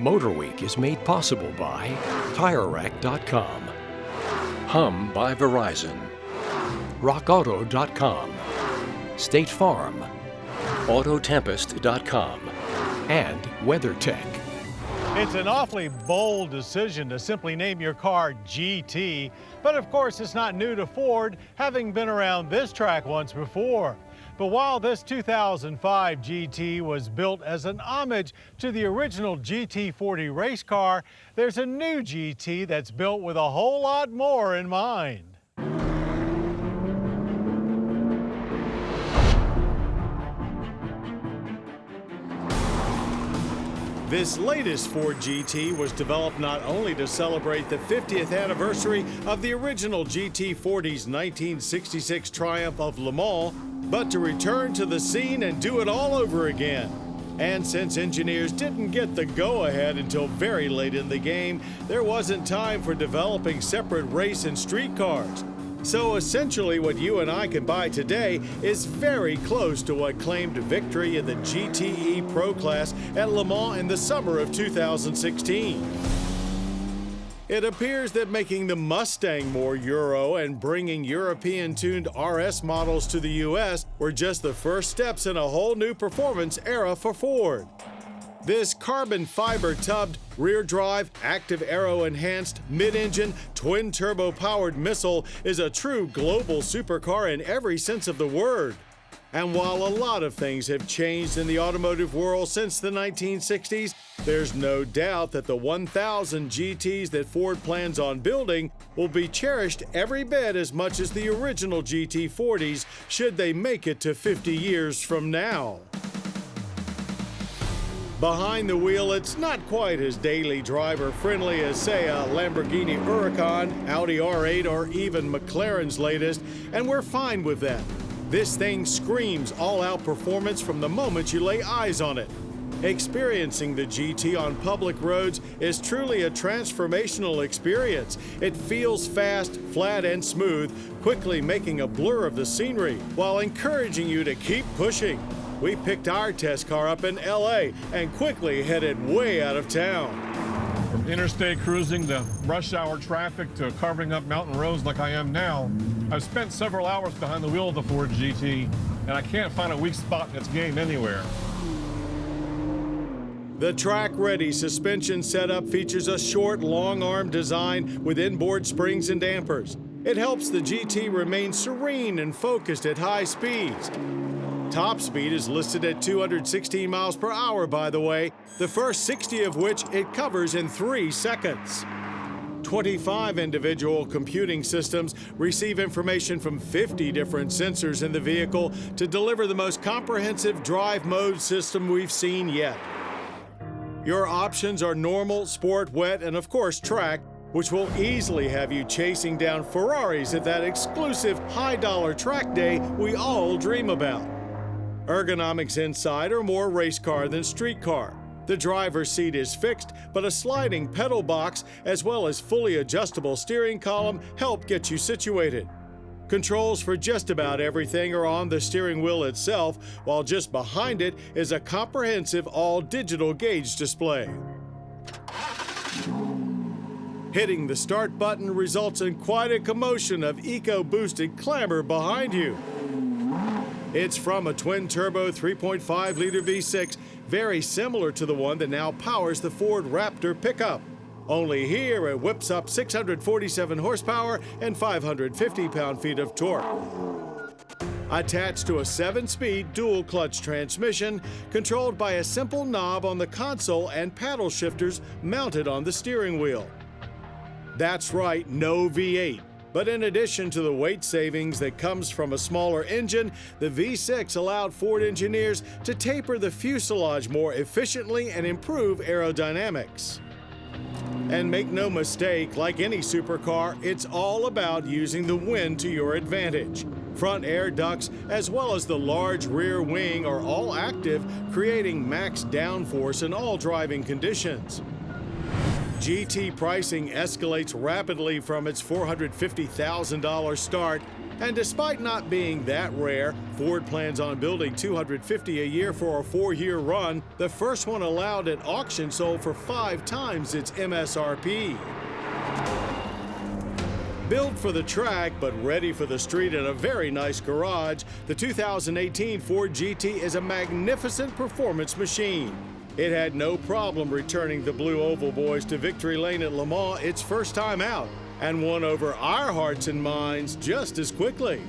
MotorWeek is made possible by TireRack.com, Hum by Verizon, RockAuto.com, State Farm, Autotempest.com, and WeatherTech. It's an awfully bold decision to simply name your car GT, but of course it's not new to Ford, having been around this track once before. But while this 2005 GT was built as an homage to the original GT40 race car, there's a new GT that's built with a whole lot more in mind. This latest Ford GT was developed not only to celebrate the 50th anniversary of the original GT40's 1966 triumph of Le Mans, but to return to the scene and do it all over again. And since engineers didn't get the go-ahead until very late in the game, there wasn't time for developing separate race and street cars. So essentially what you and I can buy today is very close to what claimed victory in the GTE Pro class at Le Mans in the summer of 2016. It appears that making the Mustang more Euro and bringing European-tuned RS models to the US were just the first steps in a whole new performance era for Ford. This carbon fiber tubbed, rear drive, active aero enhanced, mid-engine, twin turbo powered missile is a true global supercar in every sense of the word. And while a lot of things have changed in the automotive world since the 1960s, there's no doubt that the 1,000 GTs that Ford plans on building will be cherished every bit as much as the original GT40s should they make it to 50 years from now. Behind the wheel, it's not quite as daily driver friendly as, say, a Lamborghini Huracan, Audi R8, or even McLaren's latest, and we're fine with that. This thing screams all-out performance from the moment you lay eyes on it. Experiencing the GT on public roads is truly a transformational experience. It feels fast, flat, and smooth, quickly making a blur of the scenery while encouraging you to keep pushing. We picked our test car up in LA and quickly headed way out of town. From interstate cruising to rush hour traffic to carving up mountain roads like I am now, I've spent several hours behind the wheel of the Ford GT, and I can't find a weak spot in its game anywhere. The track-ready suspension setup features a short, long-arm design with inboard springs and dampers. It helps the GT remain serene and focused at high speeds. Top speed is listed at 216 miles per hour, by the way, the first 60 of which it covers in 3 seconds. 25 individual computing systems receive information from 50 different sensors in the vehicle to deliver the most comprehensive drive mode system we've seen yet. Your options are normal, sport, wet, and of course track, which will easily have you chasing down Ferraris at that exclusive high-dollar track day we all dream about. Ergonomics inside are more race car than street car. The driver's seat is fixed, but a sliding pedal box as well as fully adjustable steering column help get you situated. Controls for just about everything are on the steering wheel itself, while just behind it is a comprehensive all-digital gauge display. Hitting the start button results in quite a commotion of eco-boosted clamor behind you. It's from a twin-turbo 3.5-liter V6, very similar to the one that now powers the Ford Raptor pickup. Only here it whips up 647 horsepower and 550 pound-feet of torque. Attached to a 7-speed dual-clutch transmission, controlled by a simple knob on the console and paddle shifters mounted on the steering wheel. That's right, no V8. But in addition to the weight savings that comes from a smaller engine, the V6 allowed Ford engineers to taper the fuselage more efficiently and improve aerodynamics. And make no mistake, like any supercar, it's all about using the wind to your advantage. Front air ducts, as well as the large rear wing, are all active, creating max downforce in all driving conditions. GT pricing escalates rapidly from its $450,000 start, And despite not being that rare, Ford plans on building 250 a year for a 4-year run. The first one allowed at auction sold for 5 times its MSRP. Built for the track but ready for the street in a very nice garage, the 2018 Ford GT is a magnificent performance machine. It had no problem returning the Blue Oval Boys to victory lane at Le Mans its first time out, and won over our hearts and minds just as quickly.